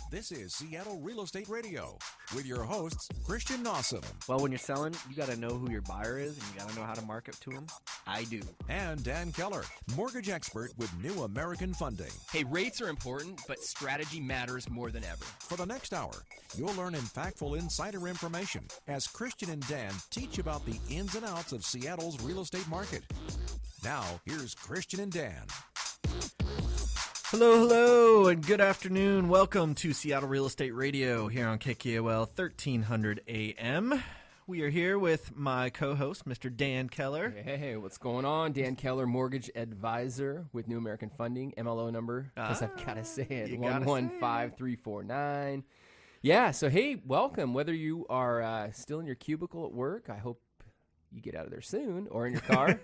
This is Seattle Real Estate Radio with your hosts, Christian Nossum. Well, when you're selling, you got to know who your buyer is and you got to know how to market to them. I do. And Dan Keller, mortgage expert with New American Funding. Hey, rates are important, but strategy matters more than ever. For the next hour, you'll learn impactful insider information as Christian and Dan teach about the ins and outs of Seattle's real estate market. Now, here's Christian and Dan. Hello, and good afternoon. Welcome to Seattle Real Estate Radio here on KKOL 1300 AM. We are here with my co-host, Mr. Dan Keller. Hey, what's going on? Dan Keller, mortgage advisor with New American Funding. MLO number, because I've got to say it, 115349. Yeah, so hey, welcome. Whether you are still in your cubicle at work, I hope you get out of there soon, or in your car,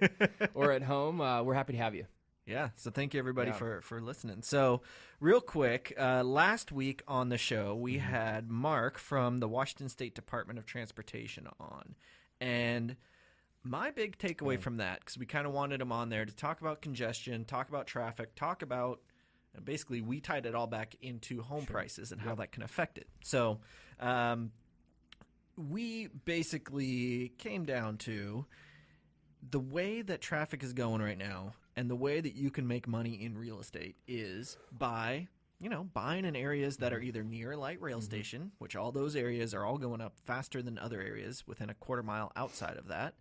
or at home, we're happy to have you. Yeah, so thank you everybody for listening. So real quick, last week on the show, we had Mark from the Washington State Department of Transportation on. And my big takeaway from that, because we kind of wanted him on there to talk about congestion, talk about traffic, talk about, basically we tied it all back into home prices and how that can affect it. So we basically came down to the way that traffic is going right now. And the way that you can make money in real estate is by, buying in areas that are either near a light rail station, which all those areas are all going up faster than other areas within a quarter mile outside of that,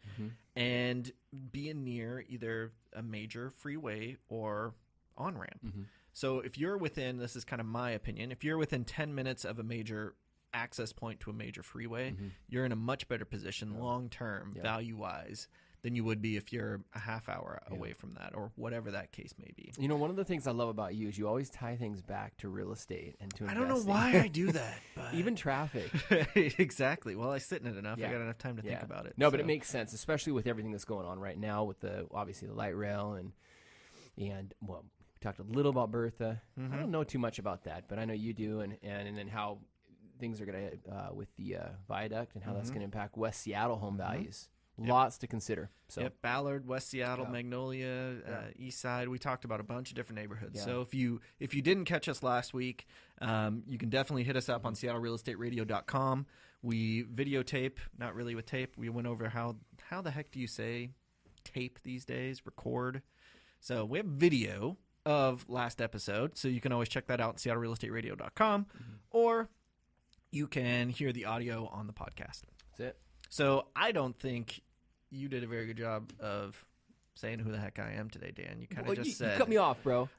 and being near either a major freeway or on-ramp. So if you're within, this is kind of my opinion, if you're within 10 minutes of a major access point to a major freeway, you're in a much better position long-term, value-wise, than you would be if you're a half hour away from that or whatever that case may be. You know, one of the things I love about you is you always tie things back to real estate and to investing. I don't know why I do that. But Even traffic. Exactly. Well, I sit in it enough. I got enough time to think about it. No, but it makes sense, especially with everything that's going on right now with obviously the light rail and well, we talked a little about Bertha. I don't know too much about that, but I know you do and then how things are going to, with the viaduct and how that's going to impact West Seattle home values. Lots to consider. So. Ballard, West Seattle, Magnolia, East Side. We talked about a bunch of different neighborhoods. So if you didn't catch us last week, you can definitely hit us up on SeattleRealEstateRadio.com. We videotape, not really with tape. We went over how the heck do you say tape these days, record. So we have video of last episode, so you can always check that out at SeattleRealEstateRadio.com, or you can hear the audio on the podcast. That's it. So I don't think you did a very good job of saying who the heck I am today, Dan. You kind of said. You cut me off, bro.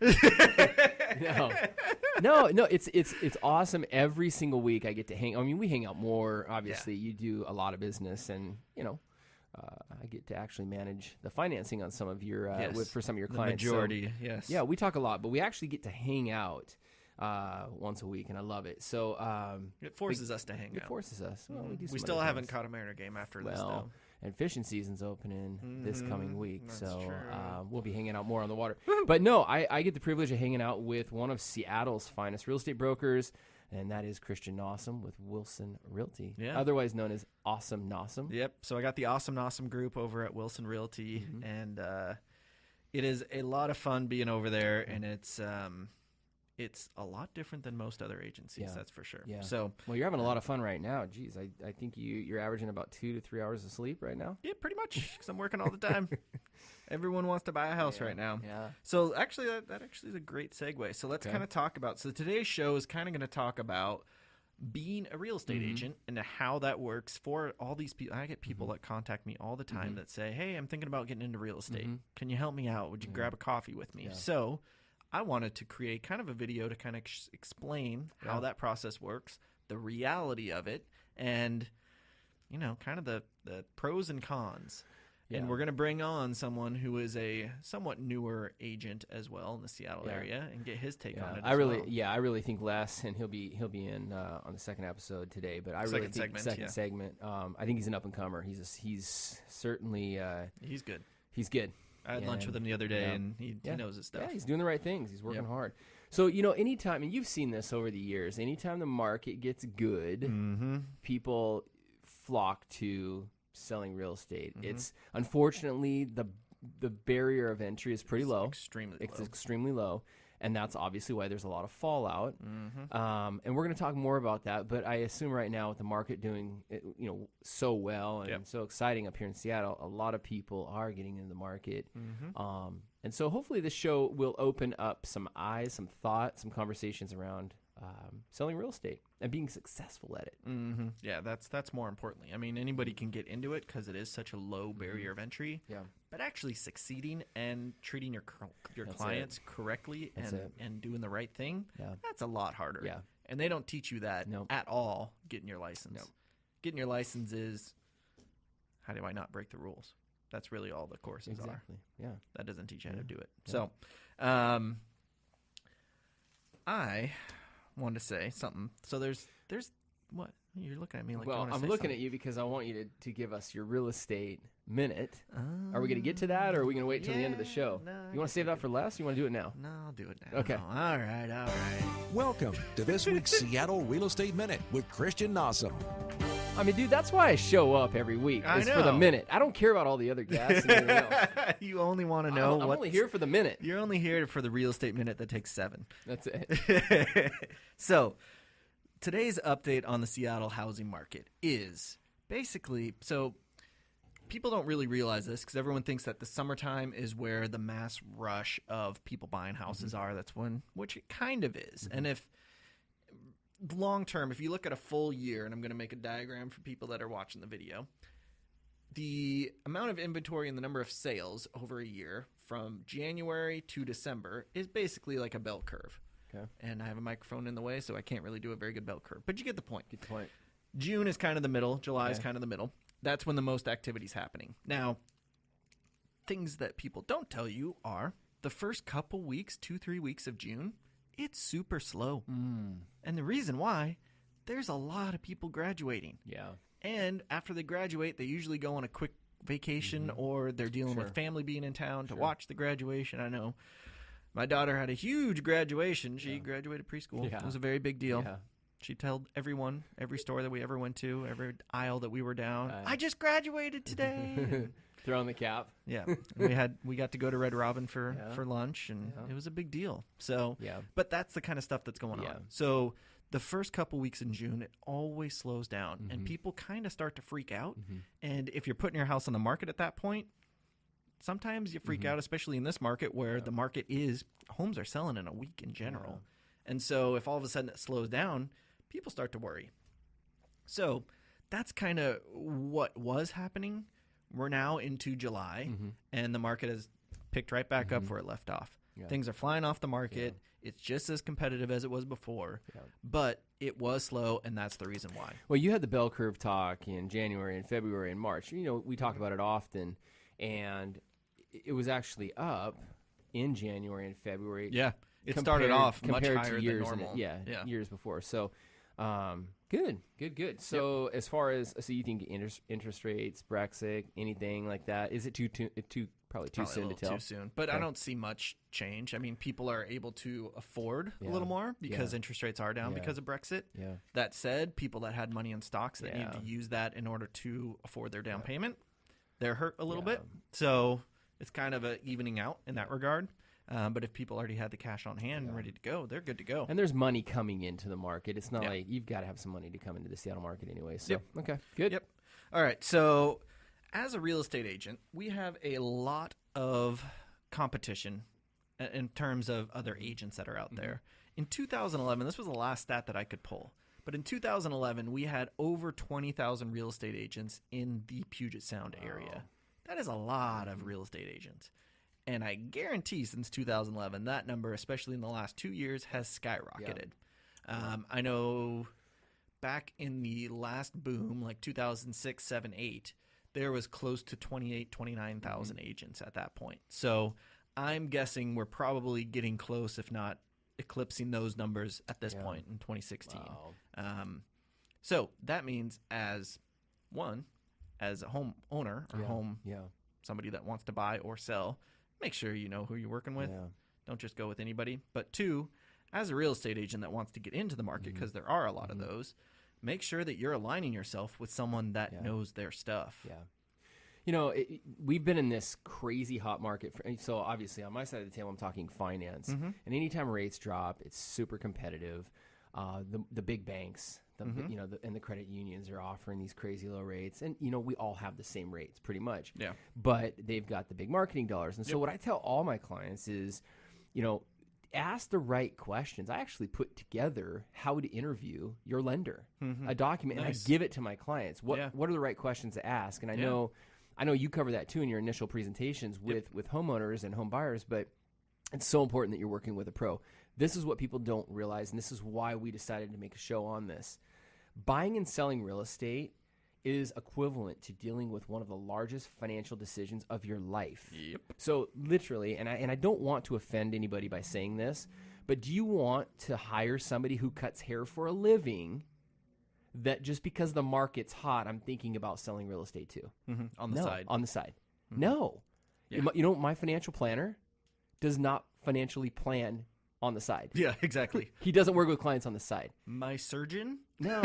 No, it's awesome. Every single week I get to hang. I mean, we hang out more. Obviously, you do a lot of business, and I get to actually manage the financing on some of your for some of your clients. The majority, yes. Yeah, we talk a lot, but we actually get to hang out once a week, and I love it. So it forces us to hang out. It forces us. Well, we still haven't caught a Mariner game after this, though. And fishing season's opening this coming week, That's so true. we'll be hanging out more on the water. But no, I get the privilege of hanging out with one of Seattle's finest real estate brokers, and that is Christian Nossum with Wilson Realty, otherwise known as Awesome Nossum. Yep. So I got the Awesome Nossum group over at Wilson Realty, and it is a lot of fun being over there, and it's a lot different than most other agencies, that's for sure. Yeah. So, well, you're having a lot of fun right now. Geez, I think you're averaging about 2 to 3 hours of sleep right now. Yeah, pretty much, because I'm working all the time. Everyone wants to buy a house right now. Yeah. So actually, that actually is a great segue. So let's kind of talk about. So today's show is kind of going to talk about being a real estate agent and how that works for all these people. I get people that contact me all the time that say, "Hey, I'm thinking about getting into real estate. Can you help me out? Would you grab a coffee with me?" So I wanted to create kind of a video to kind of explain how that process works, the reality of it, and, kind of the pros and cons. Yeah. And we're going to bring on someone who is a somewhat newer agent as well in the Seattle area and get his take on it. I really think Les, and he'll be in on the second episode today. But I really think second segment. I think he's an up and comer. He's certainly he's good. He's good. I had lunch with him the other day, and he knows his stuff. Yeah, he's doing the right things. He's working hard. So, anytime, and you've seen this over the years, anytime the market gets good, people flock to selling real estate. It's unfortunately the barrier of entry is pretty low. Extremely low. It's extremely low. And that's obviously why there's a lot of fallout. And we're going to talk more about that. But I assume right now with the market doing so well and so exciting up here in Seattle, a lot of people are getting into the market. And so hopefully this show will open up some eyes, some thought, some conversations around selling real estate and being successful at it. Yeah, that's more importantly. I mean, anybody can get into it because it is such a low barrier of entry. Yeah. But actually succeeding and treating your clients correctly and doing the right thing, that's a lot harder. Yeah. And they don't teach you that at all getting your license. Nope. Getting your license is, how do I not break the rules? That's really all the courses are. Exactly. Yeah. That doesn't teach you how to do it. Yeah. So, I wanted to say something. So there's what? You're looking at me like, well, I'm looking at you because I want you to give us your real estate minute. Are we going to get to that, or are we going to wait till the end of the show? No, you want to save that for last, or you want to do it now? No, I'll do it now. Okay. All right. Welcome to this week's Seattle Real Estate Minute with Christian Nossum. I mean, dude, that's why I show up every week. I is know. for the minute. I don't care about all the other guests and everything else. You only want to know I'm only here for the minute. You're only here for the real estate minute that takes 7. That's it. So, today's update on the Seattle housing market is basically, so people don't really realize this because everyone thinks that the summertime is where the mass rush of people buying houses are. That's which it kind of is. And if long term, if you look at a full year, and I'm going to make a diagram for people that are watching the video, the amount of inventory and the number of sales over a year from January to December is basically like a bell curve. Okay. And I have a microphone in the way, so I can't really do a very good bell curve. But you get the point. Get the point. June is kind of the middle. July is Okay. kind of the middle. That's when the most activity is happening. Now, things that people don't tell you are the first couple weeks, 2-3 weeks of June, it's super slow. And the reason why, there's a lot of people graduating. Yeah. And after they graduate, they usually go on a quick vacation or they're dealing with family being in town to watch the graduation. I know my daughter had a huge graduation. She graduated preschool. Yeah. It was a very big deal. Yeah. She told everyone, every store that we ever went to, every aisle that we were down, I just graduated today. Throw on the cap. Yeah. We got to go to Red Robin for lunch, and it was a big deal. So, but that's the kind of stuff that's going on. So the first couple weeks in June, it always slows down, and people kind of start to freak out. And if you're putting your house on the market at that point, sometimes you freak out, especially in this market where the market is, homes are selling in a week in general. And so if all of a sudden it slows down, people start to worry. So that's kind of what was happening. We're now into July, and the market has picked right back up where it left off. Things are flying off the market. It's just as competitive as it was before, but it was slow, and that's the reason why. Well, you had the bell curve talk in January and February and March. You know, we talk about it often, and it was actually up in January and February. Yeah, it started off much compared higher to years than normal. years before. So, good. So, as far as you think interest rates, Brexit, anything like that, is it probably too soon to tell? Too soon, but I don't see much change. I mean, people are able to afford a little more because interest rates are down because of Brexit. Yeah. That said, people that had money in stocks that needed to use that in order to afford their down payment, they're hurt a little bit. So it's kind of a evening out in that regard. But if people already had the cash on hand and ready to go, they're good to go. And there's money coming into the market. It's not like you've got to have some money to come into the Seattle market anyway. So, okay, good. Yep. All right. So as a real estate agent, we have a lot of competition in terms of other agents that are out there. In 2011, this was the last stat that I could pull. But in 2011, we had over 20,000 real estate agents in the Puget Sound area. That is a lot of real estate agents. And I guarantee since 2011, that number, especially in the last 2 years, has skyrocketed. I know back in the last boom, like 2006, 7, 8, there was close to 29,000 agents at that point. So I'm guessing we're probably getting close, if not eclipsing those numbers at this point in 2016. Wow. So that means as a home owner or somebody that wants to buy or sell, make sure you know who you're working with. Don't just go with anybody. But 2, as a real estate agent that wants to get into the market, because there are a lot of those, make sure that you're aligning yourself with someone that knows their stuff. We've been in this crazy hot market. So obviously, on my side of the table, I'm talking finance. And anytime rates drop, it's super competitive. The big banks, and the credit unions are offering these crazy low rates. And, we all have the same rates pretty much. Yeah. But they've got the big marketing dollars. And so what I tell all my clients is, ask the right questions. I actually put together how to interview your lender, a document, and I give it to my clients. What are the right questions to ask? And I know you cover that too in your initial presentations with homeowners and home buyers, but it's so important that you're working with a pro. This is what people don't realize, and this is why we decided to make a show on this. Buying and selling real estate is equivalent to dealing with one of the largest financial decisions of your life. Yep. So literally, and I don't want to offend anybody by saying this, but do you want to hire somebody who cuts hair for a living that just because the market's hot, I'm thinking about selling real estate too? On the side. On the side. No. Yeah. My financial planner does not financially plan on the side. Yeah, exactly. He doesn't work with clients on the side. My surgeon? No.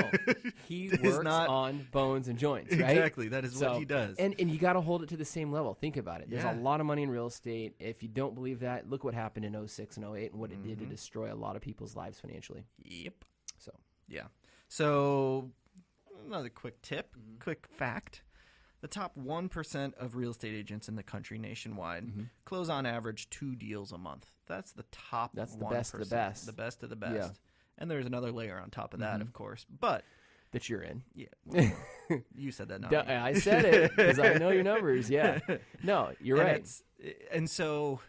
He works on bones and joints, right? Exactly. That is what he does. And you got to hold it to the same level. Think about it. There's a lot of money in real estate. If you don't believe that, look what happened in 06 and 08 and what it did to destroy a lot of people's lives financially. Yep. So, yeah. So, another quick tip, quick fact. The top 1% of real estate agents in the country nationwide close on average 2 deals a month. That's the top 1%. That's the best of the best. The best of the best. Yeah. And there's another layer on top of that, of course. But that you're in. yeah, well, you said that, not me. I said it because I know your numbers. Yeah. No, you're right. And so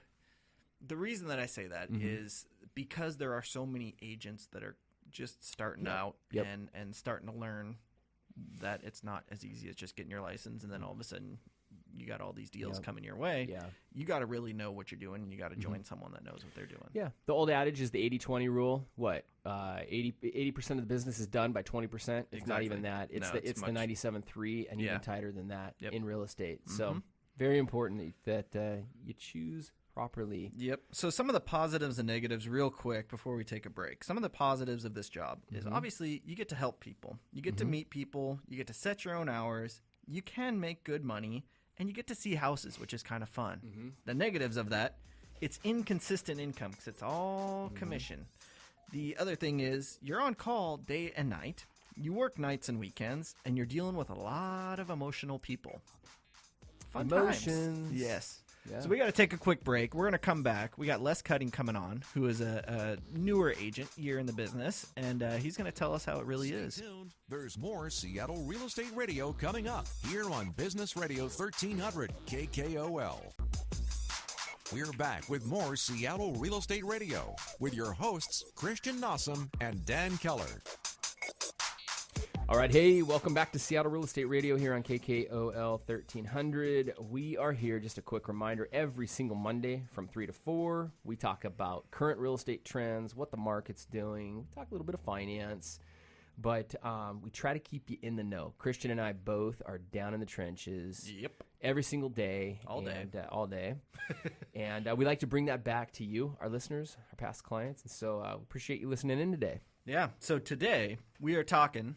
the reason that I say that is because there are so many agents that are just starting out and starting to learn that it's not as easy as just getting your license and then all of a sudden you got all these deals coming your way. Yeah. You got to really know what you're doing and you got to join someone that knows what they're doing. Yeah. The old adage is the 80-20 rule. What? 80% of the business is done by 20%. It's not even that. It's the 97-3 and even tighter than that in real estate. So very important that you choose properly. Yep. So some of the positives and negatives real quick before we take a break. Some of the positives of this job is obviously you get to help people. You get to meet people. You get to set your own hours. You can make good money. And you get to see houses, which is kind of fun. The negatives of that, it's inconsistent income because it's all commission. The other thing is you're on call day and night. You work nights and weekends, and you're dealing with a lot of emotional people. Fun Emotions. Times. Yes. Yeah. So we got to take a quick break. We're going to come back. We got Les Cutting coming on, who is a newer agent here in the business, and he's going to tell us how it really is. Stay tuned. There's more Seattle Real Estate Radio coming up here on Business Radio 1300 KKOL. We're back with more Seattle Real Estate Radio with your hosts, Christian Nossum and Dan Keller. All right, hey, welcome back to Seattle Real Estate Radio here on KKOL 1300. We are here, just a quick reminder, every single Monday from 3 to 4. We talk about current real estate trends, what the market's doing. We talk a little bit of finance, but we try to keep you in the know. Christian and I both are down in the trenches. Yep. Every single day. All day. And we like to bring that back to you, our listeners, our past clients. And so we appreciate you listening in today. Yeah, so today we are talking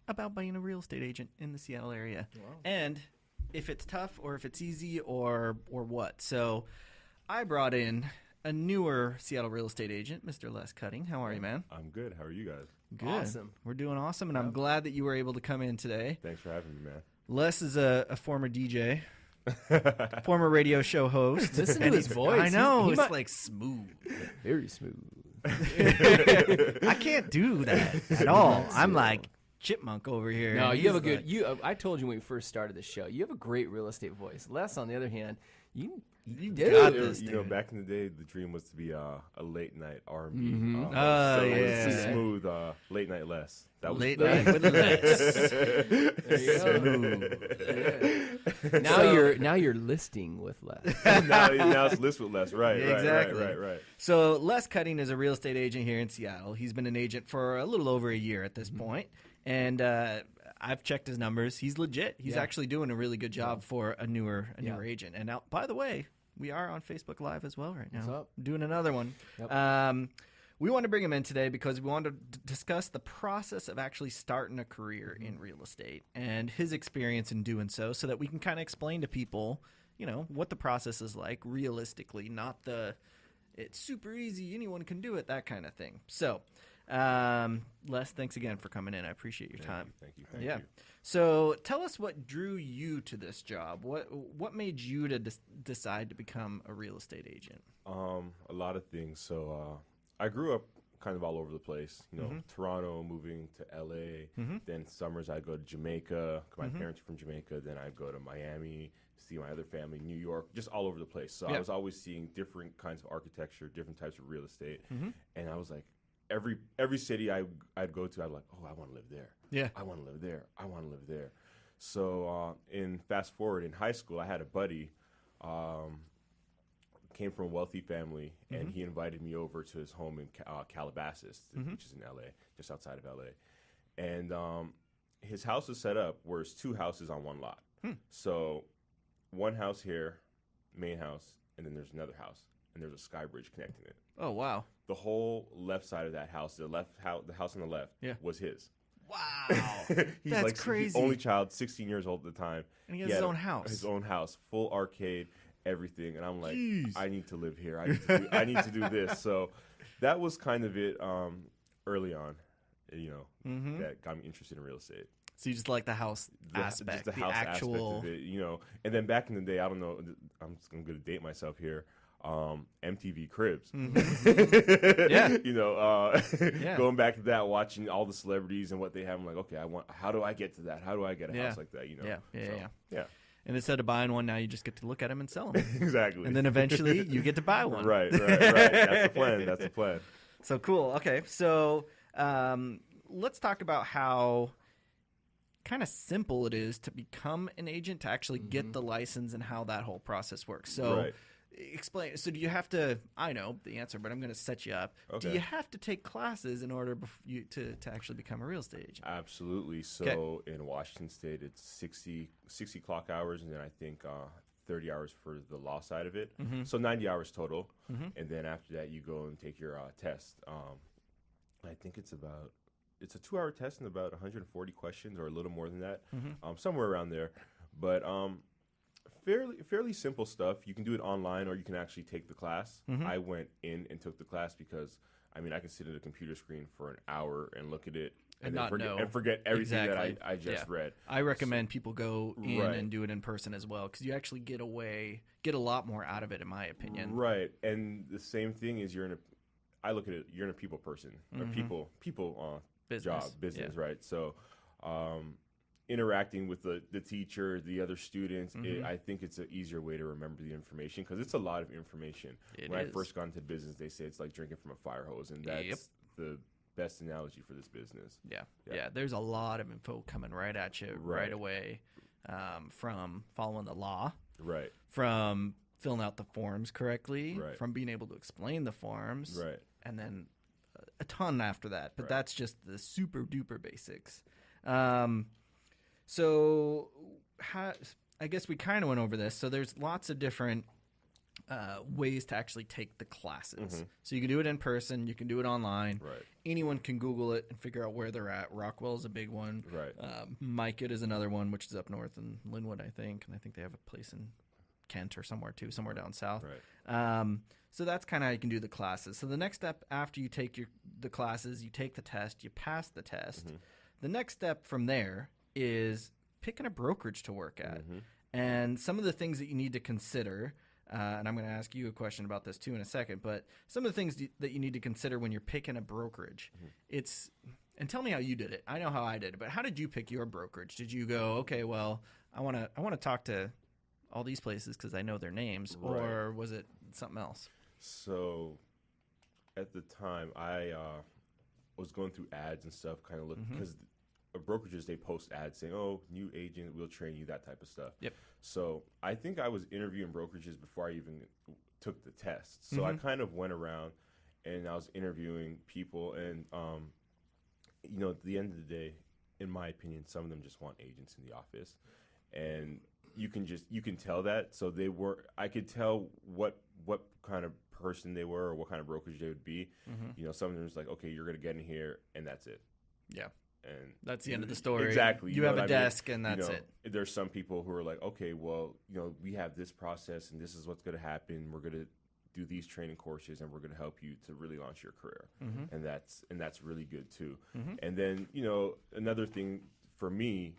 about being a real estate agent in the Seattle area. Wow. And if it's tough or if it's easy or what. So I brought in a newer Seattle real estate agent, Mr. Les Cutting. How are you, man? I'm good. How are you guys? Good. Awesome. We're doing awesome, and I'm glad that you were able to come in today. Thanks for having me, man. Les is a former DJ, former radio show host. Listen to his voice. I know. It's like smooth. Very smooth. I can't do that at all. I'm like chipmunk over here. No, you have a good. I told you when we first started the show, you have a great real estate voice. Les, on the other hand, you got this. You know, back in the day, the dream was to be a late night R&B. Smooth late night Les. That was late night with Les. Now you're listing with Les. now it's list with Les. Right. Exactly. Right. So Les Cutting is a real estate agent here in Seattle. He's been an agent for a little over a year at this point. And I've checked his numbers. He's legit. He's actually doing a really good job for a newer agent. And now, by the way, we are on Facebook Live as well right now. What's up? Doing another one. Yep. we want to bring him in today because we want to discuss the process of actually starting a career in real estate and his experience in doing so that we can kind of explain to people, what the process is like realistically, not it's super easy, anyone can do it, that kind of thing. So, Les, thanks again for coming in. I appreciate your time. Thank you. So tell us what drew you to this job. What made you to decide to become a real estate agent? A lot of things. So I grew up kind of all over the place. Toronto, moving to LA. Then summers I'd go to Jamaica. My parents are from Jamaica. Then I'd go to Miami, see my other family, New York, just all over the place. So I was always seeing different kinds of architecture, different types of real estate, and I was like, every city I'd go to, I'd like, oh, I want to live there. Yeah, I want to live there. I want to live there. So fast forward in high school, I had a buddy, came from a wealthy family, and he invited me over to his home in Calabasas, which is in LA, just outside of LA. And his house is set up where it's 2 houses on one lot. So one house here, main house, and then there's another house, and there's a sky bridge connecting it. Oh, wow. The whole left side of that house, the house on the left, was his. Wow. He's That's like crazy. Only child, 16 years old at the time. And he has his own house. His own house, full arcade, everything. And I'm like, Jeez. I need to live here. I need to do this. So that was kind of it early on, that got me interested in real estate. So you just like the house aspect, just the house actual aspect of it, And then back in the day, I don't know, I'm going to date myself here. MTV Cribs. Yeah. Going back to that, watching all the celebrities and what they have, I'm like, okay, how do I get to that? How do I get a house like that? Yeah. And instead of buying one, now you just get to look at them and sell them. Exactly. And then eventually you get to buy one. Right. That's the plan. So cool. Okay. So let's talk about how kind of simple it is to become an agent, to actually get the license, and how that whole process works. So explain. So do you have to, I know the answer, but I'm going to set you up. Okay. Do you have to take classes in order to actually become a real estate agent? Absolutely. So in Washington State, it's 60 clock hours, and then I think 30 hours for the law side of it. So 90 hours total. And then after that, you go and take your test. I think it's a 2-hour test and about 140 questions, or a little more than that, somewhere around there. But fairly simple stuff. You can do it online, or you can actually take the class. I went in and took the class because, I can sit at a computer screen for an hour and look at it and forget everything that I just read. I recommend people go in and do it in person as well, because you actually get a lot more out of it, in my opinion. Right. And the same thing is, I look at it, you're in a people person, or people business, right? So interacting with the teacher, the other students, I think it's an easier way to remember the information, because it's a lot of information. When I first got into business, they say it's like drinking from a fire hose, and that's the best analogy for this business. Yeah. There's a lot of info coming right at you right away, from following the law, from filling out the forms correctly, from being able to explain the forms, and then a ton after that. But that's just the super duper basics. So I guess we kind of went over this. So there's lots of different ways to actually take the classes. So you can do it in person. You can do it online. Anyone can Google it and figure out where they're at. Rockwell is a big one. Micah is another one, which is up north in Linwood, I think. And I think they have a place in Kent or somewhere too, somewhere down south. So that's kind of how you can do the classes. So the next step after you take the classes, you take the test, you pass the test. The next step from there is picking a brokerage to work at. And some of the things that you need to consider, and I'm going to ask you a question about this too in a second, but some of the things that you need to consider when you're picking a brokerage, and tell me how you did it. I know how I did it, but how did you pick your brokerage? Did you go, okay, well, I want to talk to all these places because I know their names, or was it something else? So at the time, I was going through ads and stuff, kind of looking, because brokerages, they post ads saying, oh, new agent, we'll train you, that type of stuff. So I think I was interviewing brokerages before I even took the test. So I kind of went around and I was interviewing people, and at the end of the day, in my opinion, some of them just want agents in the office, and you can tell that. So I could tell what kind of person they were or what kind of brokerage they would be. You know, some of them was like, okay, you're going to get in here and that's it. Yeah. And that's the end of the story. Exactly. You have a desk and that's it. There's some people who are like, okay, well, you know, we have this process and this is what's going to happen. We're going to do these training courses and we're going to help you to really launch your career. And that's really good too. And then, you know, another thing for me,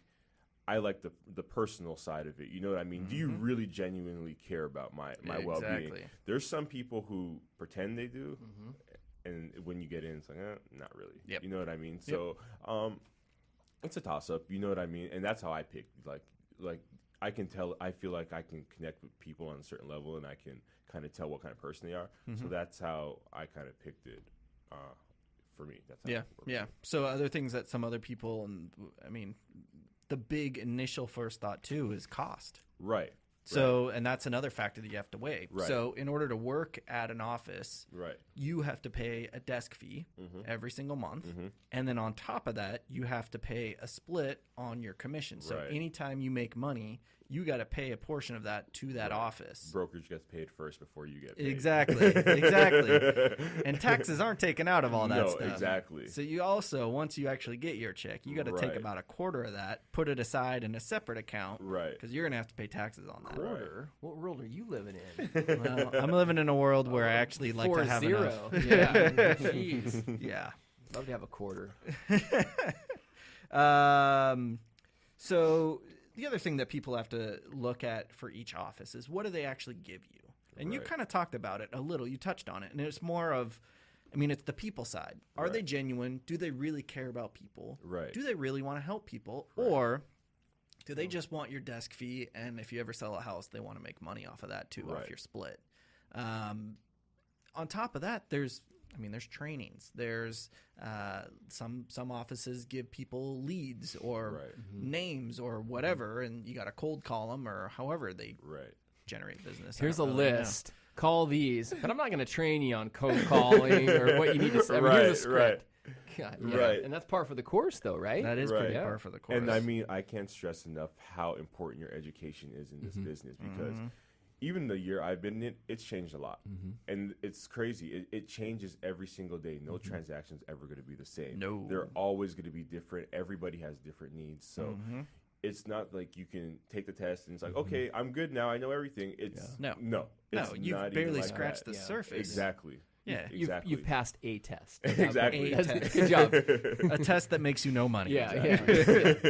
I like the personal side of it. You know what I mean? Do you really genuinely care about my well-being? Exactly. There's some people who pretend they do, and when you get in, it's like, not really. Yep. You know what I mean? So it's a toss-up. You know what I mean? And that's how I pick. Like I can tell. I feel like I can connect with people on a certain level, and I can kind of tell what kind of person they are. So that's how I kind of picked it. For me, that's how it works. So other things that some other people, and I mean, the big initial first thought too is cost. Right. So, and that's another factor that you have to weigh. Right. So in order to work at an office, Right. you have to pay a desk fee every single month. And then on top of that, you have to pay a split on your commission. So Right. anytime you make money, you got to pay a portion of that to that office. Brokerage gets paid first before you get paid. Exactly. And taxes aren't taken out of all that stuff. No, exactly. So you also, once you actually get your check, you got to take Right. about a quarter of that, put it aside in a separate account. Right. Because you're going to have to pay taxes on that. Quarter? What world are you living in? Well, I'm living in a world where I actually like to have 4-0. enough. Yeah. Jeez. Yeah. Love to have a quarter. So the other thing that people have to look at for each office is what do they actually give you? And you Right. kind of talked about it a little. You touched on it. And it's more of, I mean, it's the people side. Are Right. they genuine? Do they really care about people? Right. Do they really want to help people? Or do they just want your desk fee? And if you ever sell a house, they want to make money off of that too, off Right. your split. On top of that, there's trainings. There's some offices give people leads or Right. names or whatever, and you got to cold call them or however they Right. generate business. I Here's a don't really know. list. Call these. But I'm not going to train you on cold calling or what you need to say. I mean, here's a Right, script. God, yeah. Right. And that's par for the course, though, right? That is Right. pretty Yeah. par for the course. And I mean, I can't stress enough how important your education is in this business because even the year I've been in it, it's changed a lot. And it's crazy. It changes every single day. No transaction's ever going to be the same. No. They're always going to be different. Everybody has different needs. So it's not like you can take the test and it's like, okay, I'm good now. I know everything. It's No. no. It's you've not barely even like scratched that. the surface. Exactly. Yeah. Exactly. You've passed a test. Exactly. A test. Good job. A test that makes you no money. Yeah.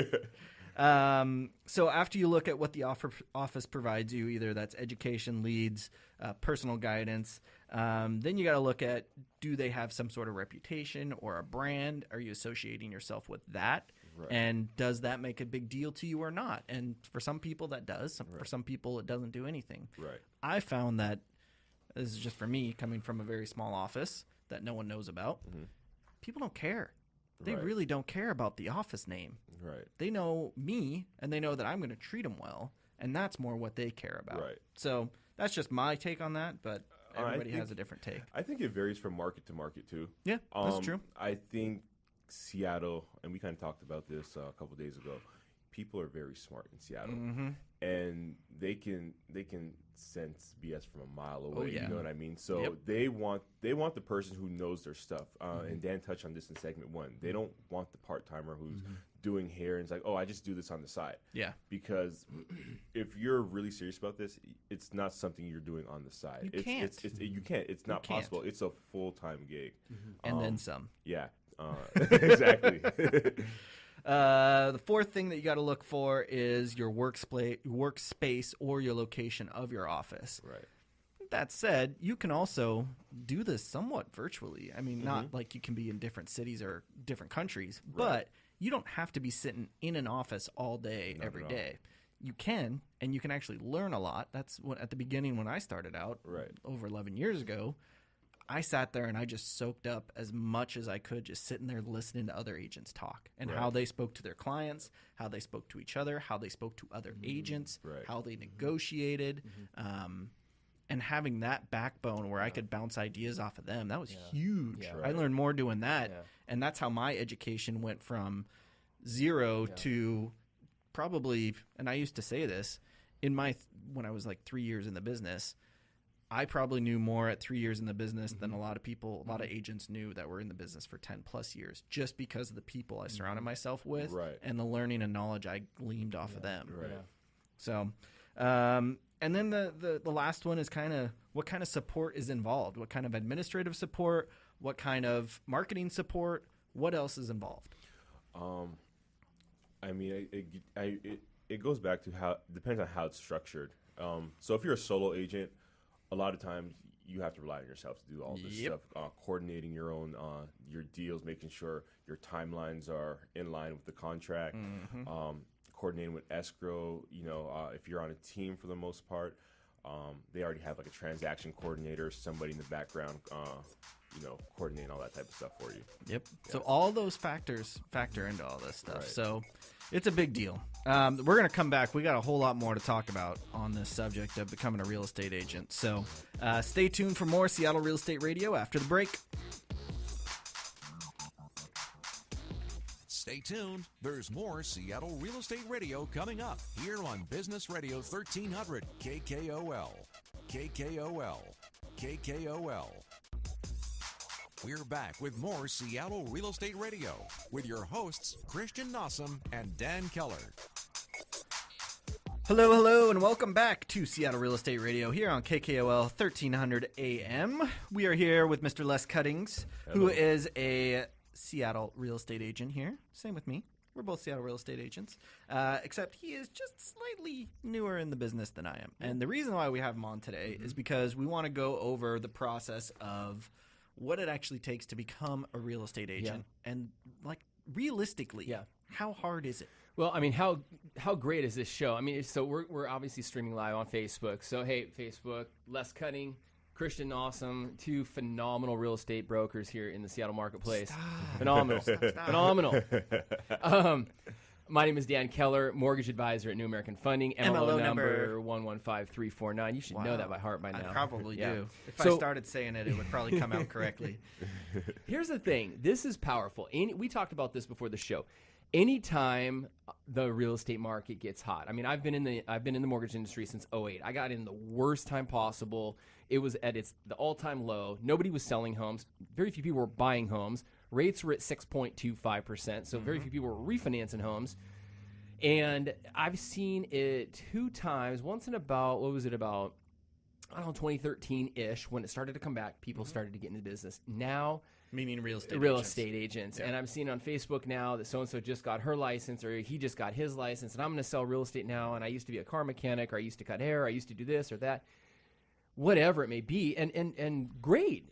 So after you look at what the office provides you, either that's education, leads, personal guidance, then you got to look at, do they have some sort of reputation or a brand? Are you associating yourself with that? Right. And does that make a big deal to you or not? And for some people that does. For some people it doesn't do anything. Right. I found that, this is just for me, coming from a very small office that no one knows about, people don't care. They Right. really don't care about the office name. Right. They know me, and they know that I'm going to treat them well, and that's more what they care about. Right. So that's just my take on that, but everybody has a different take. I think it varies from market to market too. Yeah, that's true. I think Seattle, and we kind of talked about this a couple days ago. People are very smart in Seattle, and they can sense BS from a mile away. yeah. You know what I mean? So Yep. they want the person who knows their stuff. And Dan touched on this in segment 1. They don't want the part timer who's doing hair and it's like, oh, I just do this on the side. Yeah. Because if you're really serious about this, it's not something you're doing on the side. You can't. You can't. It's not can't. possible. It's a full-time gig. And then some. Yeah. Exactly. The fourth thing that you got to look for is your workspace or your location of your office. Right. That said, you can also do this somewhat virtually. I mean, not like you can be in different cities or different countries, but you don't have to be sitting in an office all day, every at all. day. You can, and you can actually learn a lot. That's what at the beginning when I started out, Right. over 11 years ago, I sat there and I just soaked up as much as I could, just sitting there listening to other agents talk and how they spoke to their clients, how they spoke to each other, how they spoke to other agents, Right. how they negotiated, and having that backbone where I could bounce ideas off of them. That was huge. Yeah. I learned more doing that, Yeah. and that's how my education went from 0 to probably. And I used to say this in my when I was like 3 years in the business. I probably knew more at 3 years in the business than a lot of people, a lot of agents knew that were in the business for 10 plus years, just because of the people I surrounded myself with and the learning and knowledge I gleaned off of them. Right. Yeah. So, and then the last one is kind of what kind of support is involved, what kind of administrative support, what kind of marketing support, what else is involved? I mean, it goes back to depends on how it's structured. So if you're a solo agent, a lot of times you have to rely on yourself to do all this stuff, coordinating your own your deals, making sure your timelines are in line with the contract, coordinating with escrow. If you're on a team for the most part, they already have like a transaction coordinator, somebody in the background, coordinating all that type of stuff for you. Yep. Yeah. So all those factors factor into all this stuff. Right. So it's a big deal. We're going to come back. We got a whole lot more to talk about on this subject of becoming a real estate agent. So stay tuned for more Seattle Real Estate Radio after the break. Stay tuned. There's more Seattle Real Estate Radio coming up here on Business Radio 1300 KKOL. KKOL. KKOL. We're back with more Seattle Real Estate Radio with your hosts, Christian Nossum and Dan Keller. Hello, and welcome back to Seattle Real Estate Radio here on KKOL 1300 AM. We are here with Mr. Les Cuttings, who is a Seattle real estate agent here. Same with me. We're both Seattle real estate agents, except he is just slightly newer in the business than I am. And the reason why we have him on today is because we want to go over the process of what it actually takes to become a real estate agent, and like realistically, how hard is it? Well, I mean, how great is this show? I mean, so we're obviously streaming live on Facebook. So hey, Facebook, Les Cutting, Christian Nossum, two phenomenal real estate brokers here in the Seattle marketplace. Phenomenal, phenomenal. My name is Dan Keller, mortgage advisor at New American Funding. MLO number 115349. You should know that by heart by now. I probably do. If I started saying it, it would probably come out correctly. Here's the thing. This is powerful. We talked about this before the show. Anytime the real estate market gets hot. I mean, I've been in the mortgage industry since 2008. I got in the worst time possible. It was at the all-time low. Nobody was selling homes. Very few people were buying homes. Rates were at 6.25%, so very few people were refinancing homes. And I've seen it two times. Once in about 2013-ish, when it started to come back, people started to get into business. Now, meaning real estate agents. And I'm seeing on Facebook now that so-and-so just got her license, or he just got his license, and I'm going to sell real estate now, and I used to be a car mechanic, or I used to cut hair, or I used to do this or that. Whatever it may be. And great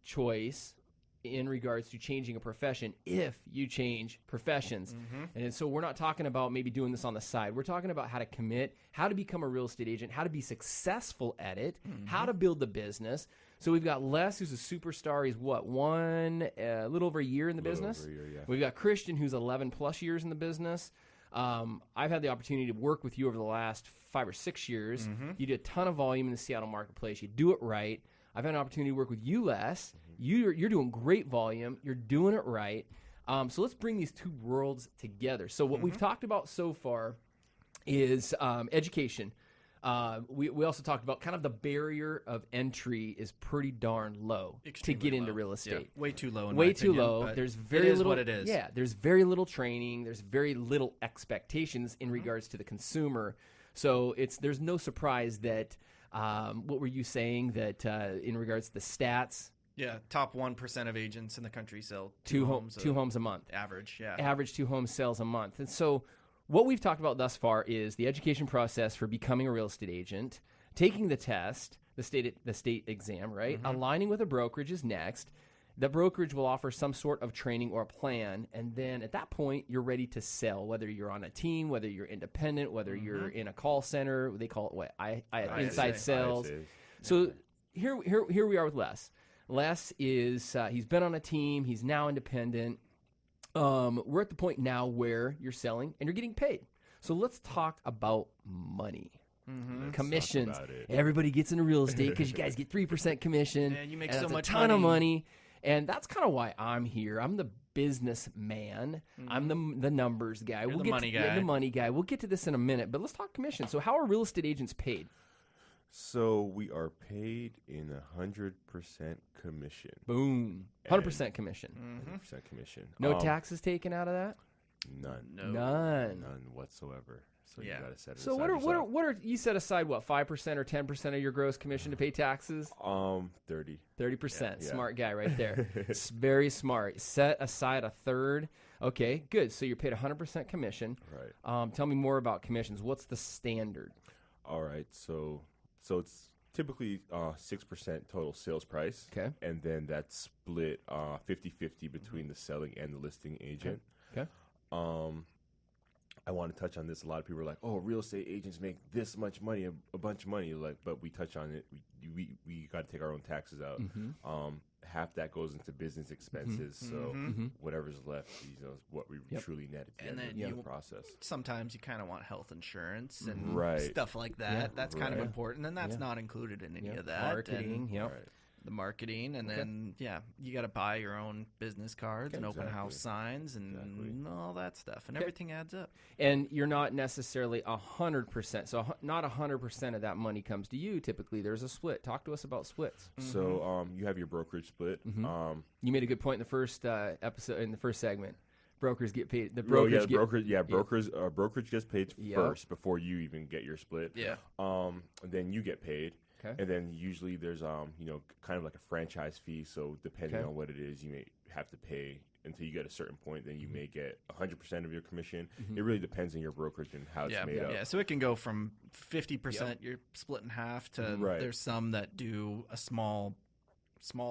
choice in regards to changing a profession if you change professions. And so we're not talking about maybe doing this on the side. We're talking about how to commit, how to become a real estate agent, how to be successful at it, how to build the business. So we've got Les, who's a superstar. He's a little over a year in the business. We've got Christian, who's 11 plus years in the business. I've had the opportunity to work with you over the last 5 or 6 years. You do a ton of volume in the Seattle marketplace. You do it right. I've had an opportunity to work with you, Les. You're doing great volume. You're doing it right. So let's bring these two worlds together. So what we've talked about so far is education. We also talked about kind of the barrier of entry is pretty darn low to get into real estate. Yeah. Way too low. Way too low. There's very little. What it is. Yeah. There's very little training. There's very little expectations in regards to the consumer. So there's no surprise that. What were you saying that in regards to the stats? Yeah, top 1% of agents in the country sell two homes a month. Average, yeah. Average 2 home sales a month. And so what we've talked about thus far is the education process for becoming a real estate agent, taking the test, the state exam, right? Aligning with a brokerage is next. The brokerage will offer some sort of training or plan, and then at that point, you're ready to sell, whether you're on a team, whether you're independent, whether you're in a call center. They call it what? Inside sales. So here we are with Les. Les is he's been on a team. He's now independent. We're at the point now where you're selling and you're getting paid. So let's talk about money. Commissions. Everybody gets into real estate because you guys get 3% commission. Man, you make so much ton of money. And that's kind of why I'm here. I'm the businessman. I'm the numbers guy. You're the money guy. The money guy. We'll get to this in a minute, but let's talk commission. So how are real estate agents paid? So we are paid in 100% commission. Boom. 100% commission. 100% commission. No taxes taken out of that? None. None. None whatsoever. So you gotta set it So aside what are you set aside 5% or 10% of your gross commission to pay taxes? 30. 30%. Yeah. Smart guy right there. It's very smart. Set aside a third. Okay, good. So you're paid 100% commission. Right. Tell me more about commissions. What's the standard? All right. So it's typically 6% total sales price. Okay. And then that's split 50-50 between the selling and the listing agent. Okay. I want to touch on this. A lot of people are like, "Oh, real estate agents make this much money, a bunch of money." Like, but we touch on it. We got to take our own taxes out. Half that goes into business expenses. So whatever's left, is what we truly net at the end of the process. Sometimes you kind of want health insurance and Right. stuff like that. Yeah. That's kind of important, and that's not included in any of that. Marketing. And Yep. Right. the marketing, and then you got to buy your own business cards and open house signs and all that stuff, and everything adds up. And you're not necessarily 100%. So not 100% of that money comes to you. Typically, there's a split. Talk to us about splits. So you have your brokerage split. You made a good point in the first episode, in the first segment. Brokers get paid. The brokerage brokers brokerage gets paid first before you even get your split. Yeah. Then you get paid. Okay. And then usually there's kind of like a franchise fee. So depending on what it is, you may have to pay until you get a certain point. Then you may get 100% of your commission. It really depends on your brokerage and how it's made up. Yeah, so it can go from 50% you're split in half to there's some that do a small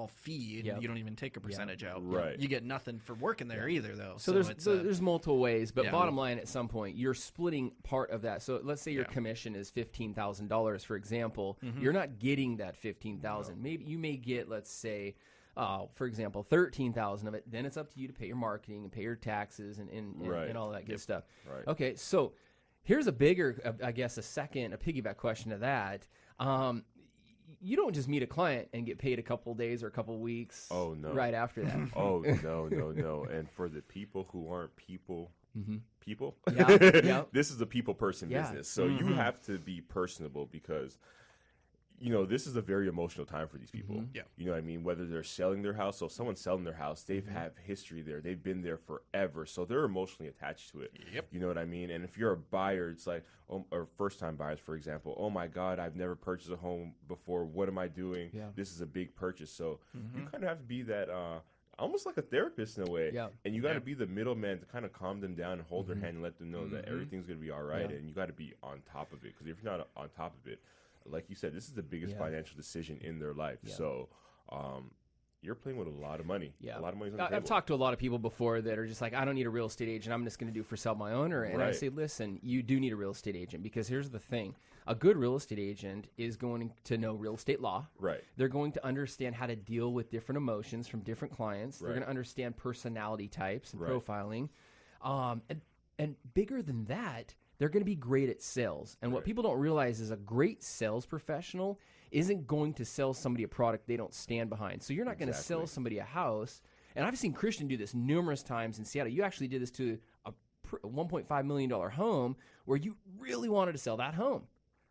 fee and you don't even take a percentage out. Right. You get nothing for working there either, though. So there's multiple ways, but bottom line, at some point, you're splitting part of that. So let's say your commission is $15,000, for example. You're not getting that $15,000. Maybe you may get, let's say, for example, $13,000 of it. Then it's up to you to pay your marketing and pay your taxes and all that good stuff. Right. Okay, so here's a bigger, I guess, a piggyback question to that. You don't just meet a client and get paid a couple days or a couple weeks. Oh, no. Right after that. Oh, no. And for the people who aren't people, this is a people person business. So you have to be personable because, this is a very emotional time for these people. Yeah. You know what I mean? Whether they're selling their house. So if someone's selling their house, they've have history there. They've been there forever. So they're emotionally attached to it. Yep. You know what I mean? And if you're a buyer, it's like, or first-time buyers, for example, oh, my God, I've never purchased a home before. What am I doing? Yeah. This is a big purchase. So you kind of have to be that almost like a therapist in a way. Yeah. And you got to be the middleman to kind of calm them down and hold their hand and let them know that everything's going to be all right. And you got to be on top of it. Because if you're not on top of it, like you said, this is the biggest financial decision in their life. Yeah. So you're playing with a lot of money. Yeah. A lot of money's on the table. I've talked to a lot of people before that are just like, I don't need a real estate agent. I'm just going to do for sell my owner. And I say, listen, you do need a real estate agent because here's the thing. A good real estate agent is going to know real estate law. Right. They're going to understand how to deal with different emotions from different clients. They're going to understand personality types and profiling. And bigger than that, they're going to be great at sales. And what people don't realize is a great sales professional isn't going to sell somebody a product they don't stand behind. So you're not going to sell somebody a house. And I've seen Christian do this numerous times in Seattle. You actually did this to a $1.5 million home where you really wanted to sell that home.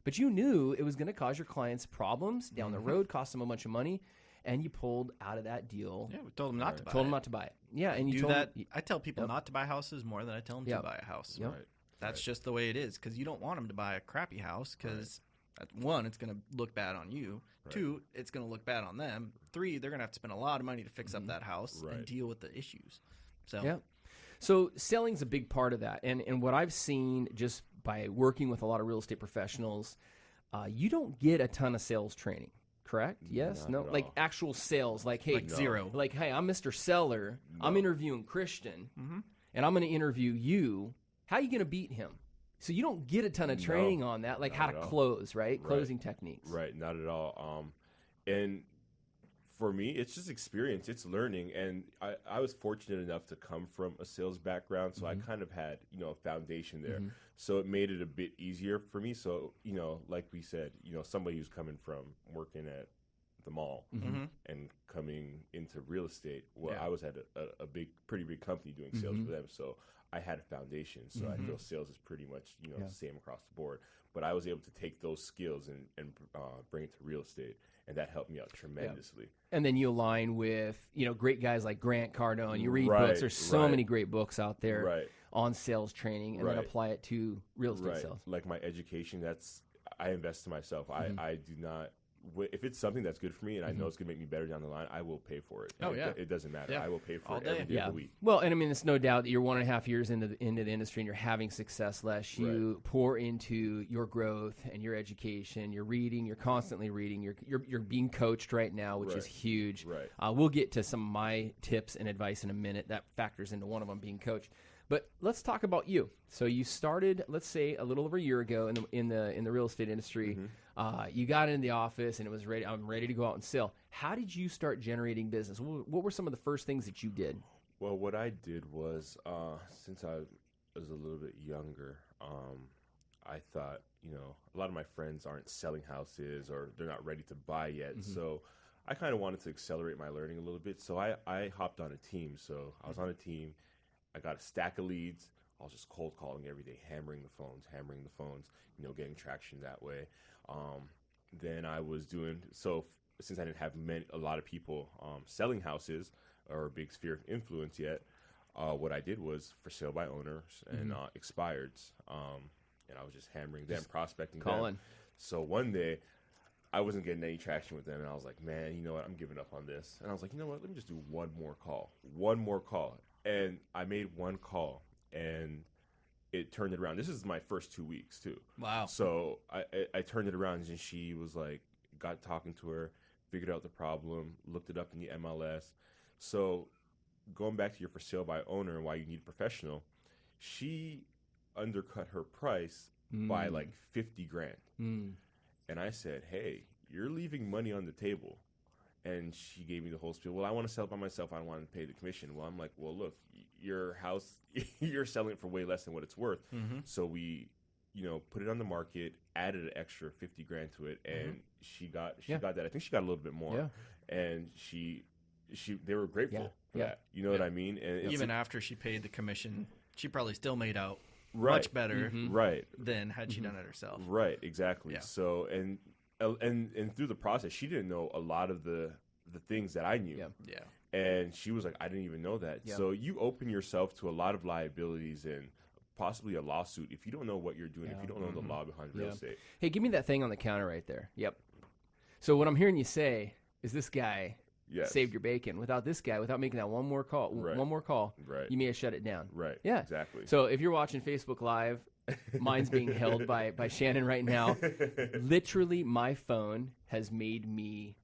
But you knew it was going to cause your clients problems down the road, cost them a bunch of money, and you pulled out of that deal. Yeah, we told them not to buy it. Told them not to buy it. Yeah, and you do told that. them, I tell people not to buy houses more than I tell them to buy a house. Yep. Right. That's just the way it is because you don't want them to buy a crappy house because, one, it's going to look bad on you. Right. 2, it's going to look bad on them. 3, they're going to have to spend a lot of money to fix up that house and deal with the issues. So selling's a big part of that. And what I've seen just by working with a lot of real estate professionals, you don't get a ton of sales training. Correct? Yes? No? Like actual sales. Like, hey, zero. Like, hey, I'm Mr. Seller. No. I'm interviewing Christian. And I'm going to interview you. How are you going to beat him? So you don't get a ton of training on that, like how to close, right? Closing techniques. Right, not at all. And for me, it's just experience. It's learning. And I was fortunate enough to come from a sales background, so I kind of had, a foundation there. So it made it a bit easier for me. So, like we said, somebody who's coming from working at the mall and coming into real estate. Well, I was at a pretty big company doing sales for them, so I had a foundation. So I feel sales is pretty much the same across the board. But I was able to take those skills and bring it to real estate, and that helped me out tremendously. And then you align with great guys like Grant Cardone. You read books. There's so many great books out there on sales training, and then apply it to real estate sales. Like my education, I invest in myself. I do not. If it's something that's good for me and I know it's going to make me better down the line, I will pay for it. It doesn't matter. I will pay for it every day of the week. Well, and I mean, it's no doubt that you're 1.5 years into the industry and you're having success. Les, you pour into your growth and your education. You're reading. You're constantly reading. You're being coached right now, which is huge. We'll get to some of my tips and advice in a minute. That factors into one of them, being coached. But let's talk about you. So you started, let's say, a little over a year ago in the real estate industry. You got into the office and it was ready. I'm ready to go out and sell. How did you start generating business? What were some of the first things that you did? Well, what I did was, since I was a little bit younger, I thought, a lot of my friends aren't selling houses or they're not ready to buy yet. So I kind of wanted to accelerate my learning a little bit. So I hopped on a team. So I was on a team. I got a stack of leads. I was just cold calling every day, hammering the phones, getting traction that way. Then I was doing, so since I didn't have a lot of people selling houses or a big sphere of influence yet, what I did was for sale by owners and expireds. And I was just hammering them, prospecting them. So one day, I wasn't getting any traction with them. And I was like, man, you know what? I'm giving up on this. And I was like, you know what? Let me just do one more call. And I made one call, and it turned it around. This is my first 2 weeks, too. Wow. So I turned it around, and she was like, got talking to her, figured out the problem, looked it up in the MLS. So going back to your for sale by owner and why you need a professional, she undercut her price by like $50,000. And I said, hey, you're leaving money on the table. And she gave me the whole spiel. Well, I want to sell it by myself. I don't want to pay the commission. Well, I'm like, well, look, your house, you're selling it for way less than what it's worth. So we, put it on the market, added an extra $50,000 to it, and she got that. I think she got a little bit more. And they were grateful for that. You know what I mean? And even after she paid the commission, she probably still made out much better than had she done it herself. Right, exactly. Yeah. So and through the process, she didn't know a lot of the things that I knew. And she was like, I didn't even know that. So you open yourself to a lot of liabilities and possibly a lawsuit if you don't know what you're doing, if you don't know the law behind real estate. Hey, give me that thing on the counter right there. Yep. So what I'm hearing you say is this guy saved your bacon. Without this guy, without making that one more call, you may have shut it down. Right. Yeah. Exactly. So if you're watching Facebook Live, mine's being held by Shannon right now. Literally, my phone has made me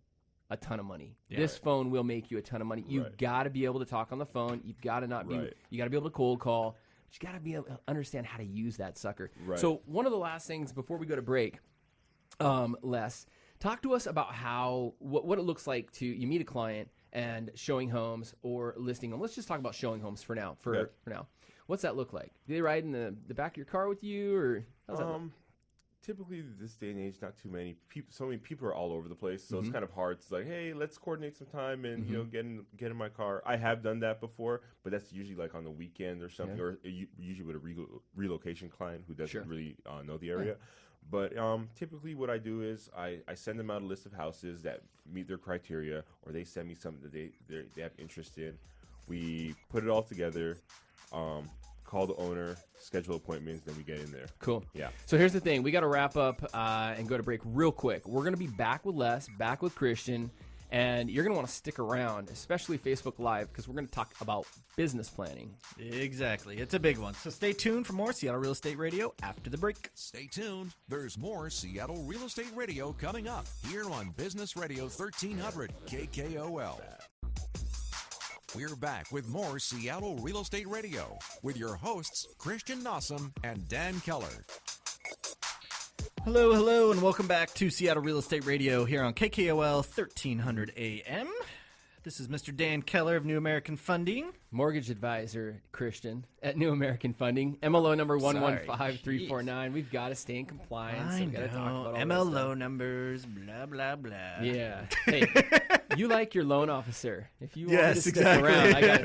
a ton of money. This phone will make you a ton of money. You've got to be able to talk on the phone. You've got to not be. You got to be able to cold call. But you got to be able to understand how to use that sucker. So one of the last things before we go to break, Les, talk to us about what it looks like to you meet a client and showing homes or listing them. Let's just talk about showing homes for now. For now. What's that look like? Do they ride in the back of your car with you, or how's that look? Typically, this day and age, not too many people. So many people are all over the place, so it's kind of hard. It's like, hey, let's coordinate some time and get in my car. I have done that before, but that's usually like on the weekend or something, or usually with a relocation client who doesn't really know the area. But typically, what I do is I send them out a list of houses that meet their criteria, or they send me something that they have interest in. We put it all together. Call the owner, schedule appointments, then we get in there. Cool. Yeah. So here's the thing. We got to wrap up and go to break real quick. We're going to be back with Les, back with Christian, and you're going to want to stick around, especially Facebook Live, because we're going to talk about business planning. Exactly. It's a big one. So stay tuned for more Seattle Real Estate Radio after the break. Stay tuned. There's more Seattle Real Estate Radio coming up here on Business Radio 1300 KKOL. We're back with more Seattle Real Estate Radio with your hosts, Christian Nossum and Dan Keller. Hello, and welcome back to Seattle Real Estate Radio here on KKOL 1300 AM. This is Mr. Dan Keller of New American Funding. Mortgage advisor, Christian, at New American Funding. MLO number 115349. We've got to stay in compliance. I We've got to talk about all that MLO stuff. numbers, blah, blah, blah. Yeah. Hey, you like your loan officer. If you want Yes, me to exactly. stick around, I got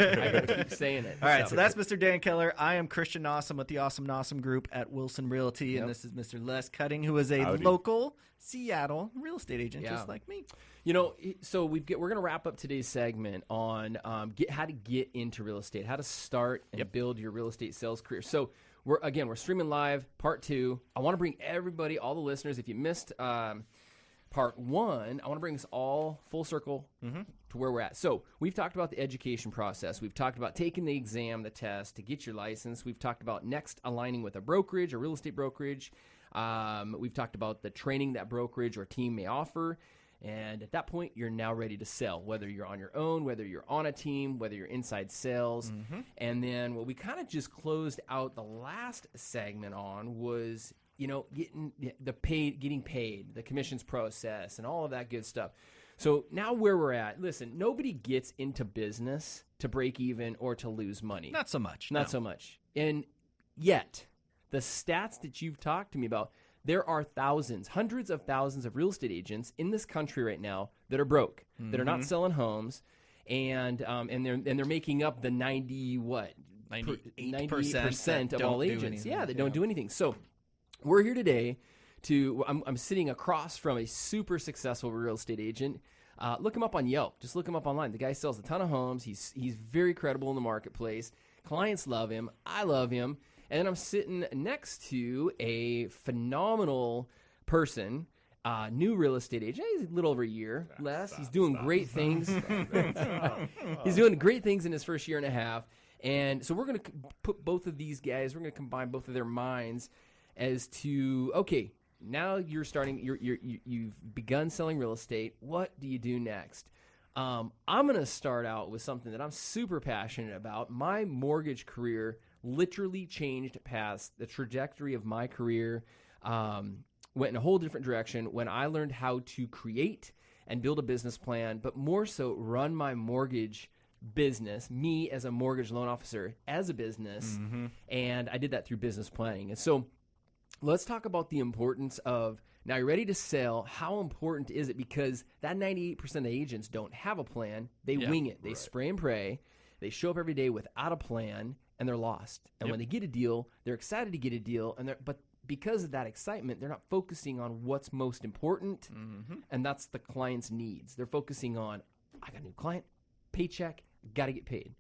to keep saying it. All right, so that's Mr. Dan Keller. I am Christian Awesome with the Awesome Nawesome Group at Wilson Realty, Yep. and this is Mr. Les Cutting, who is a Howdy. local Seattle real estate agent, Yeah. just like me. You know, so we're going to wrap up today's segment on how to get into real estate, how to start and build your real estate sales career. So we're streaming live, part 2. I want to bring everybody, all the listeners, if you missed part 1, I want to bring us all full circle to where we're at. So we've talked about the education process. We've talked about taking the exam, the test to get your license. We've talked about next aligning with a brokerage, a real estate brokerage. We've talked about the training that brokerage or team may offer. And at that point, you're now ready to sell, whether you're on your own, whether you're on a team, whether you're inside sales. And then what we kind of just closed out the last segment on was, getting paid, the commissions process, and all of that good stuff. So now where we're at, listen, nobody gets into business to break even or to lose money. Not so much. Not so much. And yet, the stats that you've talked to me about, there are thousands, hundreds of thousands of real estate agents in this country right now that are broke, that are not selling homes, and they're making up the 98% of all agents. That don't do anything. So we're here today I'm sitting across from a super successful real estate agent. Look him up on Yelp. Just look him up online. The guy sells a ton of homes. He's very credible in the marketplace. Clients love him. I love him. And then I'm sitting next to a phenomenal person, new real estate agent. He's a little over a year less. He's doing great things. He's doing great things in his first year and a half. And so we're going to put both of these guys, we're going to combine both of their minds as to, okay, now you're starting, you've begun selling real estate. What do you do next? I'm going to start out with something that I'm super passionate about. My mortgage career literally changed past the trajectory of my career, went in a whole different direction when I learned how to create and build a business plan, but more so run my mortgage business, me as a mortgage loan officer as a business, and I did that through business planning. And so let's talk about the importance of, now you're ready to sell, how important is it? Because that 98% of agents don't have a plan. They wing it. They spray and pray. They show up every day without a plan, and they're lost. And when they get a deal, they're excited to get a deal, but because of that excitement, they're not focusing on what's most important, and that's the client's needs. They're focusing on, I got a new client, paycheck, got to get paid.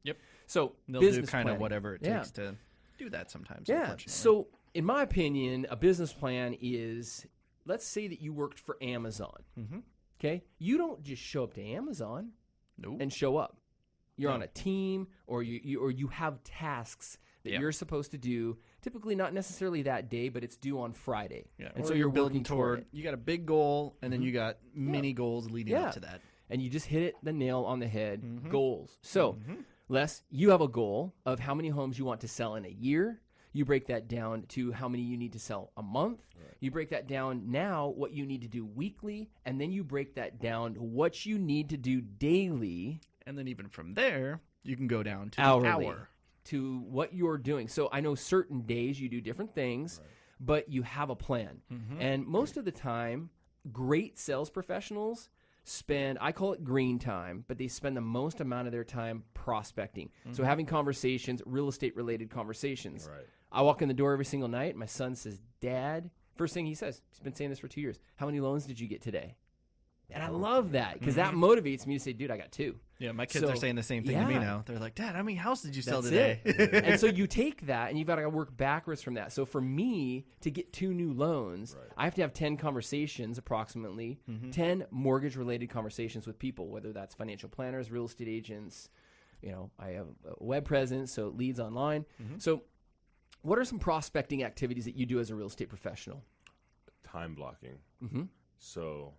So They'll business do kind planning. of whatever it takes to do that sometimes. Yeah. Unfortunately. So in my opinion, a business plan is, let's say that you worked for Amazon. Okay? You don't just show up to Amazon and show up. You're on a team, or you have tasks that you're supposed to do. Typically, not necessarily that day, but it's due on Friday. And so you're building working toward it. You got a big goal, and then you got mini goals leading up to that. And you just hit it the nail on the head. Goals. So, Les, you have a goal of how many homes you want to sell in a year. You break that down to how many you need to sell a month. You break that down now what you need to do weekly, and then you break that down to what you need to do daily. And then even from there, you can go down to hourly, the hour. to what you're doing. So I know certain days you do different things, but you have a plan. And most of the time, great sales professionals spend, I call it green time, but they spend the most amount of their time prospecting. So having conversations, real estate related conversations. I walk in the door every single night. My son says, Dad, first thing he says, he's been saying this for 2 years, how many loans did you get today? And I love that because that motivates me to say, dude, I got 2. Yeah, my kids are saying the same thing to me now. They're like, Dad, how many houses did you sell That's today? it. And so you take that and you've got to work backwards from that. So for me to get 2 new loans, I have to have 10 conversations approximately, 10 mortgage related conversations with people, whether that's financial planners, real estate agents. I have a web presence, so leads online. So what are some prospecting activities that you do as a real estate professional? Time blocking. So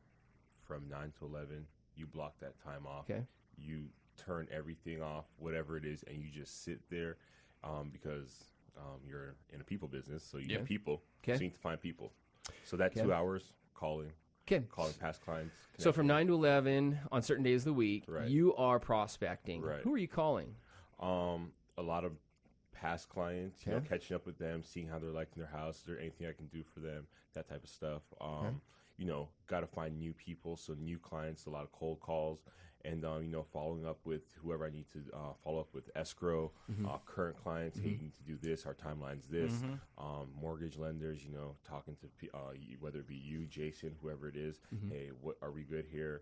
from 9 to 11, you block that time off. You turn everything off, whatever it is, and you just sit there because you're in a people business, so you need people. So you need to find people. So that 2 hours, calling, Okay. calling past clients. So from 9 to 11 on certain days of the week, Right. you are prospecting. Right. Who are you calling? A lot of past clients, you know, Okay. catching up with them, seeing how they're liking their house. Is there anything I can do for them? That type of stuff. You know, got to find new people, so new clients, a lot of cold calls, and you know, following up with whoever I need to follow up with, escrow, current clients. Hey, you need to do this. Our timeline's this. Mortgage lenders, you know, talking to whether it be you, Jason, whoever it is. Hey, what are we good here?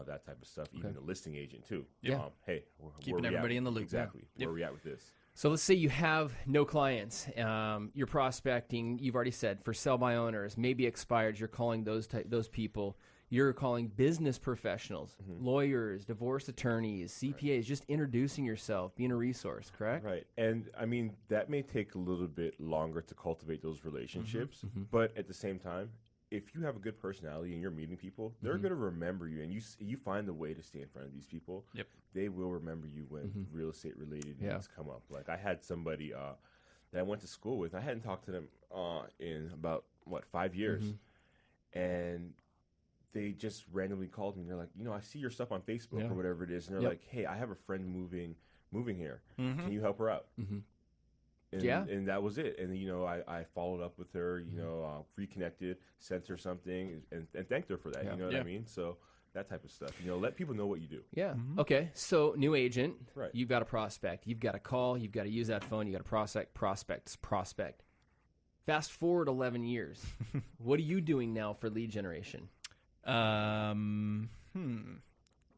That type of stuff. Even the listing agent too. Yeah. Hey, Keeping where we everybody at? in the loop. Exactly. Yep. Where are we at with this? So let's say you have no clients. You're prospecting. You've already said for sell by owners, maybe expired. You're calling those people. You're calling business professionals, lawyers, divorce attorneys, CPAs. Just introducing yourself, being a resource. Correct? Right. And I mean, that may take a little bit longer to cultivate those relationships, but at the same time, if you have a good personality and you're meeting people, they're going to remember you, and you find a way to stay in front of these people. Yep. They will remember you when real estate related needs come up. Like I had somebody that I went to school with. I hadn't talked to them in about 5 years, and they just randomly called me. And they're like, you know, I see your stuff on Facebook or whatever it is, and they're like, hey, I have a friend moving here. Can you help her out? And that was it. And, you know, I followed up with her, you know, reconnected, sent her something, and thanked her for that. You know what I mean? So that type of stuff. You know, let people know what you do. Yeah. Okay. So new agent. Right. You've got a prospect. You've got to call. You've got to use that phone. You got to prospect. Fast forward 11 years. What are you doing now for lead generation?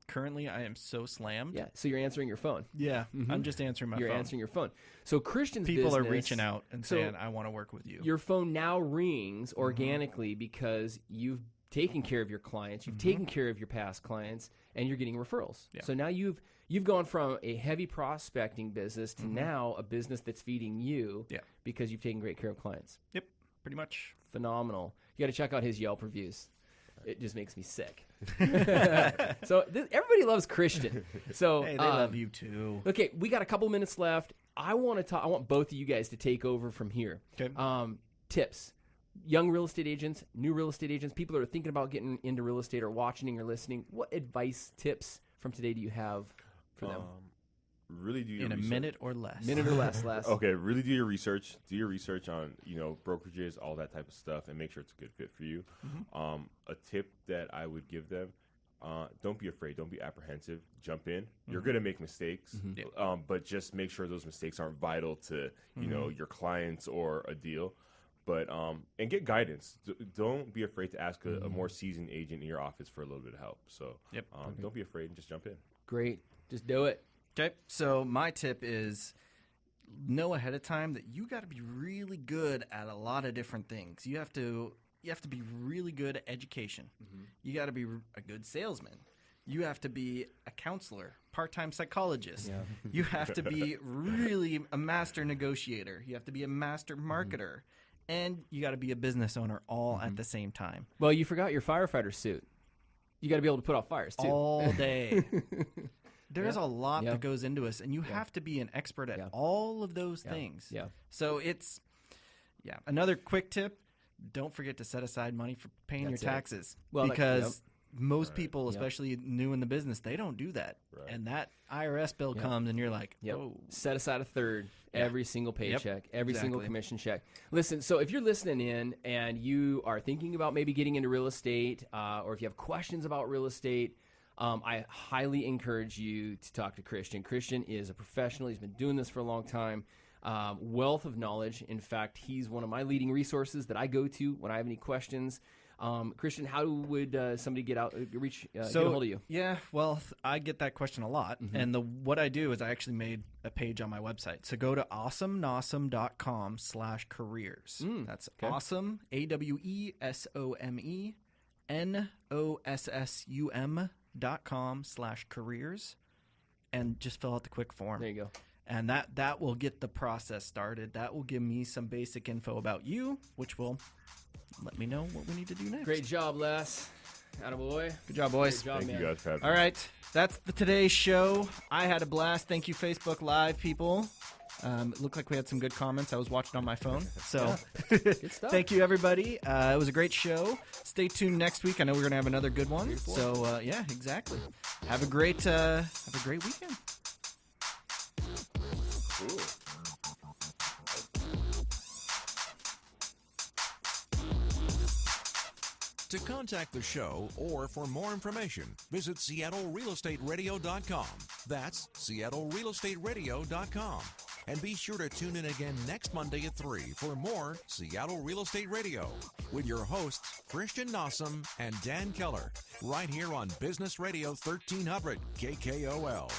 Currently, I am so slammed. Yeah. So you're answering your phone. Yeah, I'm just answering my You're phone. answering your phone. So Christian's People business, are reaching out and saying, I want to work with you. Your phone now rings organically because you've taken care of your clients, you've taken care of your past clients, and you're getting referrals. Yeah. So now you've gone from a heavy prospecting business to now a business that's feeding you because you've taken great care of clients. Yep, pretty much. Phenomenal. You got to check out his Yelp reviews. It just makes me sick. So everybody loves Christian. So Hey, they love you too. Okay, we got a couple minutes left. I want to talk. I want both of you guys to take over from here. Okay. Tips: young real estate agents, new real estate agents, people that are thinking about getting into real estate or watching or listening. What advice, tips from today do you have for them? Really do your In a research. minute or less. Minute or less, Les. Okay, really do your research. Do your research on, you know, brokerages, all that type of stuff, and make sure it's a good fit for you. A tip that I would give them: don't be afraid. Don't be apprehensive. Jump in. You're going to make mistakes, but just make sure those mistakes aren't vital to you know your clients or a deal. But and get guidance. Don't be afraid to ask a more seasoned agent in your office for a little bit of help. So don't be afraid and just jump in. Great. Just do it. Okay, so my tip is know ahead of time that you got to be really good at a lot of different things. You have to be really good at education. You got to be a good salesman. You have to be a counselor, part-time psychologist. You have to be really a master negotiator. You have to be a master marketer. And you got to be a business owner all at the same time. Well, you forgot your firefighter suit. You got to be able to put out fires too. All day. There's a lot that goes into us, and you have to be an expert at all of those things. Yeah. So it's, another quick tip, don't forget to set aside money for paying That's your it. taxes. Well, because most people, especially new in the business, they don't do that. Right. And that IRS bill comes, and you're like, oh. Set aside a third every single paycheck, every single Exactly. commission check. Listen, so if you're listening in and you are thinking about maybe getting into real estate, or if you have questions about real estate, I highly encourage you to talk to Christian. Christian is a professional. He's been doing this for a long time. Wealth of knowledge. In fact, he's one of my leading resources that I go to when I have any questions. Christian, how would somebody get out, get a hold of you? Yeah, well, I get that question a lot. And what I do is I actually made a page on my website. So go to awesomenosome.com/careers. That's awesome, AWESOMENOSSUM.com/careers, and just fill out the quick form. There you go. And that will get the process started. That will give me some basic info about you, which will let me know what we need to do next. Great job, Les. Attaboy. Good job, boys. Great job, Thank man. you guys for having me. All right, that's today's show. I had a blast. Thank you, Facebook Live people. It looked like we had some good comments. I was watching on my phone. So Good stuff. thank you, everybody. It was a great show. Stay tuned next week. I know we're going to have another good one. So, yeah, exactly. Have a great weekend. Cool. To contact the show or for more information, visit SeattleRealEstateRadio.com. That's SeattleRealEstateRadio.com. And be sure to tune in again next Monday at 3 for more Seattle Real Estate Radio with your hosts, Christian Nossum and Dan Keller, right here on Business Radio 1300 KKOL.